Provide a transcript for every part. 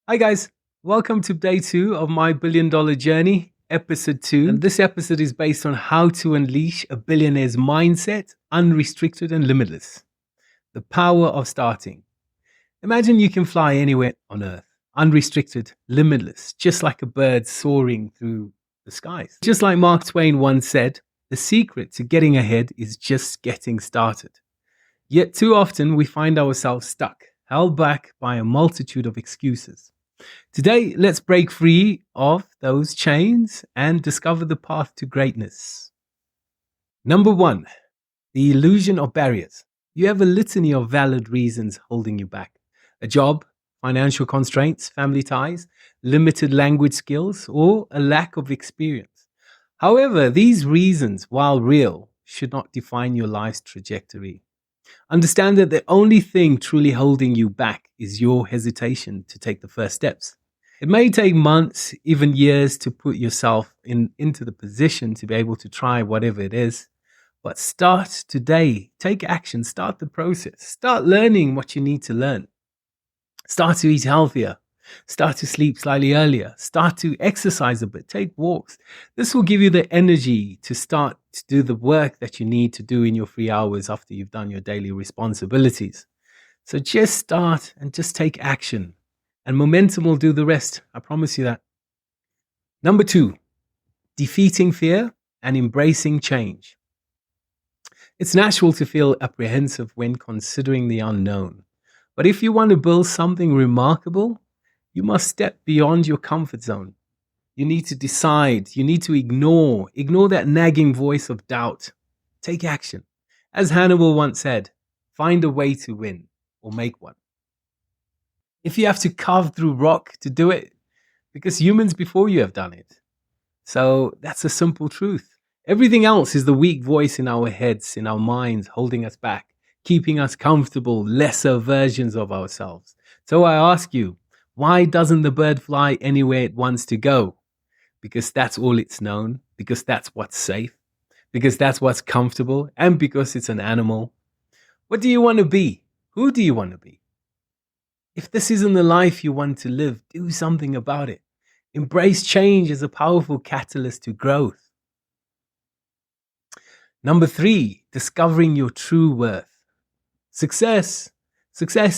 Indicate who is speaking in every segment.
Speaker 1: Hi guys, welcome to day 2 of my $1 billion journey, episode 2. And this episode is based on how to unleash a billionaire's mindset, unrestricted and limitless. The power of starting. Imagine you can fly anywhere on earth, unrestricted, limitless, just like a bird soaring through the skies. Just like Mark Twain once said, the secret to getting ahead is just getting started. Yet too often we find ourselves stuck, held back by a multitude of excuses. Today, let's break free of those chains and discover the path to greatness. Number 1, the illusion of barriers. You have a litany of valid reasons holding you back. A job, financial constraints, family ties, limited language skills, or a lack of experience. However, these reasons, while real, should not define your life's trajectory. Understand that the only thing truly holding you back is your hesitation to take the first steps. It may take months, even years, to put yourself into the position to be able to try whatever it is. But start today. Take action. Start the process. Start learning what you need to learn. Start to eat healthier. Start to sleep slightly earlier. Start to exercise a bit. Take walks. This will give you the energy to start to do the work that you need to do in your free hours after you've done your daily responsibilities. So just start and just take action. And momentum will do the rest. I promise you that. Number 2, defeating fear and embracing change. It's natural to feel apprehensive when considering the unknown. But if you want to build something remarkable, you must step beyond your comfort zone. You need to decide. You need to ignore that nagging voice of doubt. Take action. As Hannibal once said, find a way to win or make one. If you have to carve through rock to do it, because humans before you have done it. So that's a simple truth. Everything else is the weak voice in our heads, in our minds, holding us back, keeping us comfortable, lesser versions of ourselves. So I ask you, why doesn't the bird fly anywhere it wants to go? Because that's all it's known, because that's what's safe, because that's what's comfortable, and because it's an animal. What do you want to be? Who do you want to be? If this isn't the life you want to live, do something about it. Embrace change as a powerful catalyst to growth. Number 3, discovering your true worth. Success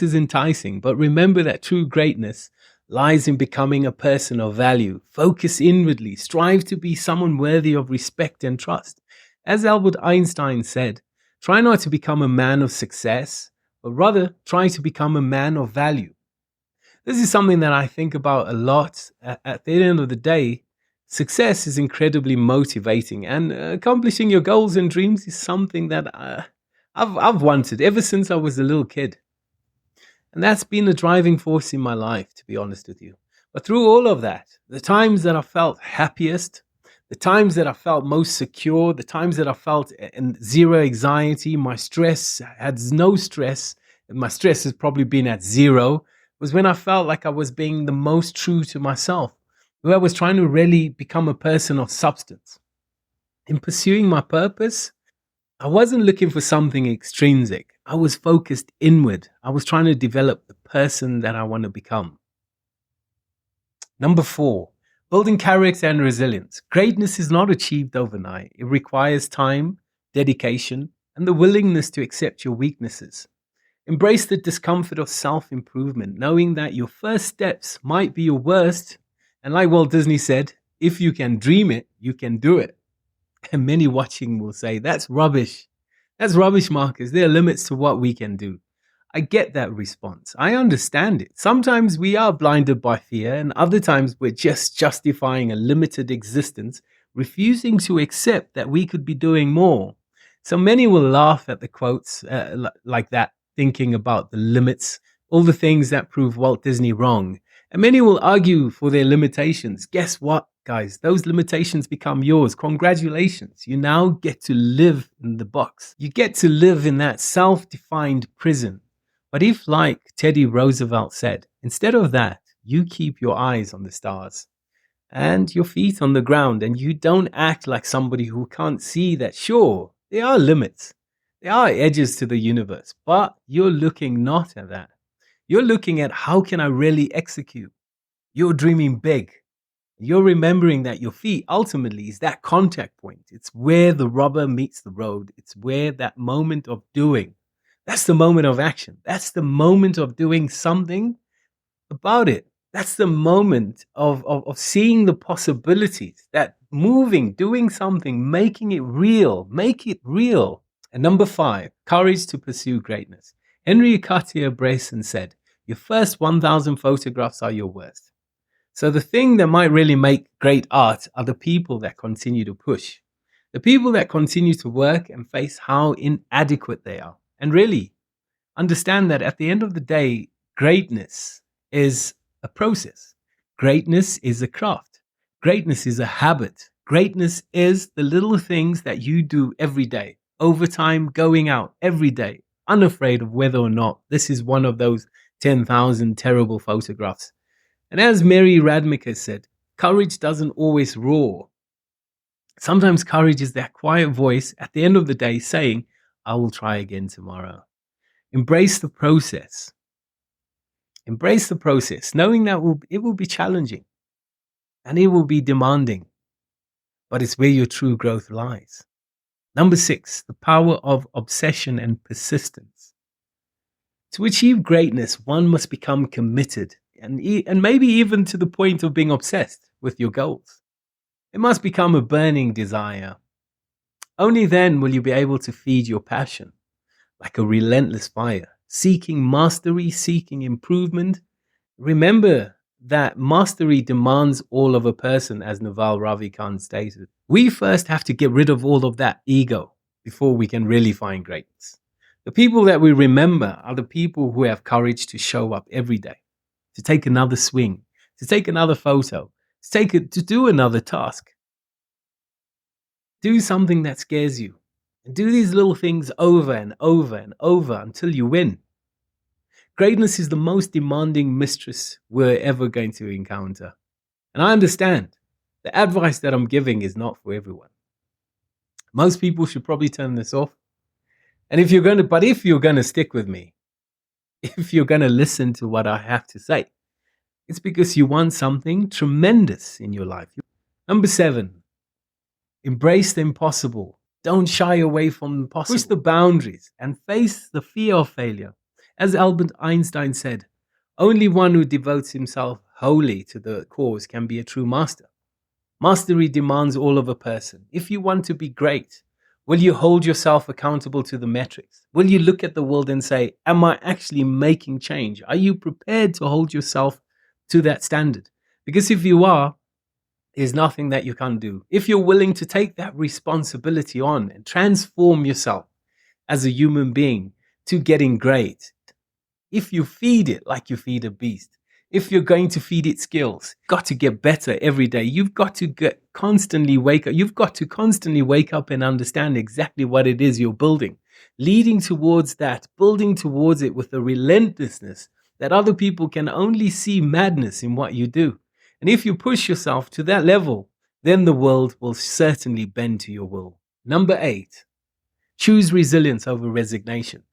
Speaker 1: is enticing, but remember that true greatness lies in becoming a person of value. Focus inwardly. Strive to be someone worthy of respect and trust. As Albert Einstein said, try not to become a man of success, but rather try to become a man of value. This is something that I think about a lot. At the end of the day, success is incredibly motivating, and accomplishing your goals and dreams is something that I've wanted ever since I was a little kid. And that's been a driving force in my life, to be honest with you. But through all of that, the times that I felt happiest, the times that I felt most secure, the times that I felt in zero anxiety, my stress had no stress, and my stress has probably been at zero, was when I felt like I was being the most true to myself, where I was trying to really become a person of substance. In pursuing my purpose, I wasn't looking for something extrinsic. I was focused inward. I was trying to develop the person that I want to become. Number 4, building character and resilience. Greatness is not achieved overnight. It requires time, dedication, and the willingness to accept your weaknesses. Embrace the discomfort of self-improvement, knowing that your first steps might be your worst. And like Walt Disney said, if you can dream it, you can do it. And many watching will say, that's rubbish. That's rubbish, Marcus. There are limits to what we can do. I get that response. I understand it. Sometimes we are blinded by fear, and other times we're just justifying a limited existence, refusing to accept that we could be doing more. So many will laugh at the quotes like that, thinking about the limits, all the things that prove Walt Disney wrong. And many will argue for their limitations. Guess what, guys? Those limitations become yours. Congratulations. You now get to live in the box. You get to live in that self-defined prison. But if, like Teddy Roosevelt said, instead of that, you keep your eyes on the stars and your feet on the ground, and you don't act like somebody who can't see that, sure, there are limits. There are edges to the universe, but you're looking not at that. You're looking at how can I really execute? you're dreaming big. You're remembering that your feet ultimately is that contact point. It's where the rubber meets the road. It's where that moment of doing, that's the moment of action. That's the moment of doing something about it. That's the moment of seeing the possibilities, that moving, doing something, making it real, make it real. And number 5, courage to pursue greatness. Henry Cartier-Bresson said, your first 1,000 photographs are your worst. So the thing that might really make great art are the people that continue to push, the people that continue to work and face how inadequate they are. And really understand that at the end of the day, greatness is a process. Greatness is a craft. Greatness is a habit. Greatness is the little things that you do every day, over time, going out every day, unafraid of whether or not this is one of those 10,000 terrible photographs. And as Mary Radmacher said, courage doesn't always roar. Sometimes courage is that quiet voice at the end of the day saying, I will try again tomorrow. Embrace the process. Embrace the process, knowing that it will be challenging and it will be demanding, but it's where your true growth lies. Number 6, the power of obsession and persistence. To achieve greatness, one must become committed and maybe even to the point of being obsessed with your goals. It must become a burning desire. Only then will you be able to feed your passion like a relentless fire, seeking mastery, seeking improvement. Remember that mastery demands all of a person, as Naval Ravikant stated. We first have to get rid of all of that ego before we can really find greatness. The people that we remember are the people who have courage to show up every day, to take another swing, to take another photo, to do another task. Do something that scares you. And do these little things over and over and over until you win. Greatness is the most demanding mistress we're ever going to encounter. And I understand the advice that I'm giving is not for everyone. Most people should probably turn this off. And if you're going to stick with me, if you're going to listen to what I have to say, it's because you want something tremendous in your life. Number 7, embrace the impossible. Don't shy away from the impossible. Push the boundaries and face the fear of failure. As Albert Einstein said, only one who devotes himself wholly to the cause can be a true master. Mastery demands all of a person. If you want to be great, will you hold yourself accountable to the metrics? Will you look at the world and say, am I actually making change? Are you prepared to hold yourself to that standard? Because if you are, there's nothing that you can't do. If you're willing to take that responsibility on and transform yourself as a human being to getting great, if you feed it like you feed a beast, if you're going to feed it skills, you've got to get better every day. You've got to constantly wake up. You've got to constantly wake up and understand exactly what it is you're building, leading towards that, building towards it with a relentlessness that other people can only see madness in what you do. And if you push yourself to that level, then the world will certainly bend to your will. Number 8, choose resilience over resignation.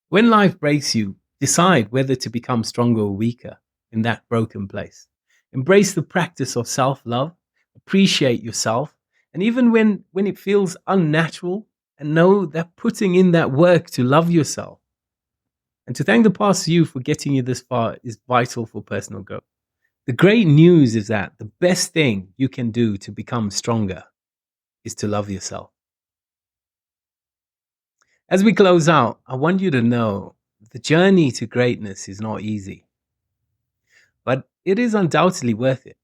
Speaker 1: When life breaks you, decide whether to become stronger or weaker in that broken place. Embrace the practice of self-love, appreciate yourself, and even when it feels unnatural, and know that putting in that work to love yourself and to thank the past you for getting you this far is vital for personal growth. The great news is that the best thing you can do to become stronger is to love yourself. As we close out, I want you to know the journey to greatness is not easy, but it is undoubtedly worth it.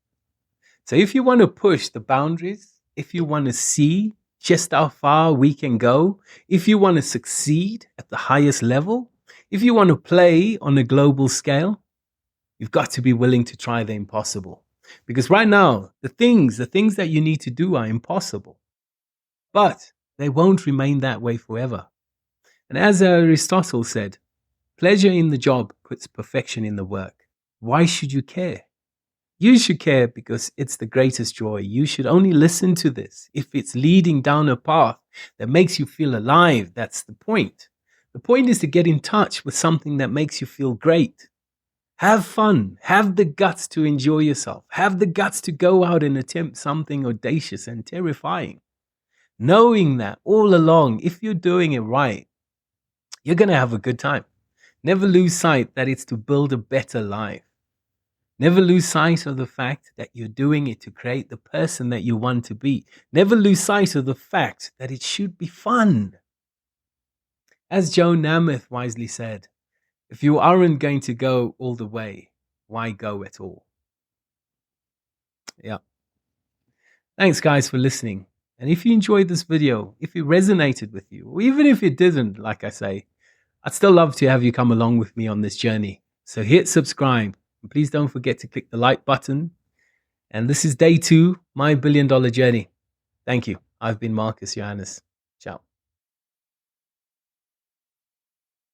Speaker 1: So if you want to push the boundaries, if you want to see just how far we can go, if you want to succeed at the highest level, if you want to play on a global scale, you've got to be willing to try the impossible. Because right now, the things that you need to do are impossible. But they won't remain that way forever. And as Aristotle said, pleasure in the job puts perfection in the work. Why should you care? You should care because it's the greatest joy. You should only listen to this if it's leading down a path that makes you feel alive. That's the point. The point is to get in touch with something that makes you feel great. Have fun. Have the guts to enjoy yourself. Have the guts to go out and attempt something audacious and terrifying. Knowing that all along, if you're doing it right, you're going to have a good time. Never lose sight that it's to build a better life. Never lose sight of the fact that you're doing it to create the person that you want to be. Never lose sight of the fact that it should be fun. As Joe Namath wisely said, if you aren't going to go all the way, why go at all? Yeah. Thanks, guys, for listening. And if you enjoyed this video, if it resonated with you, or even if it didn't, like I say, I'd still love to have you come along with me on this journey. So hit subscribe. And please don't forget to click the like button. And this is day 2, my $1 billion journey. Thank you. I've been Marcus Johannes. Ciao.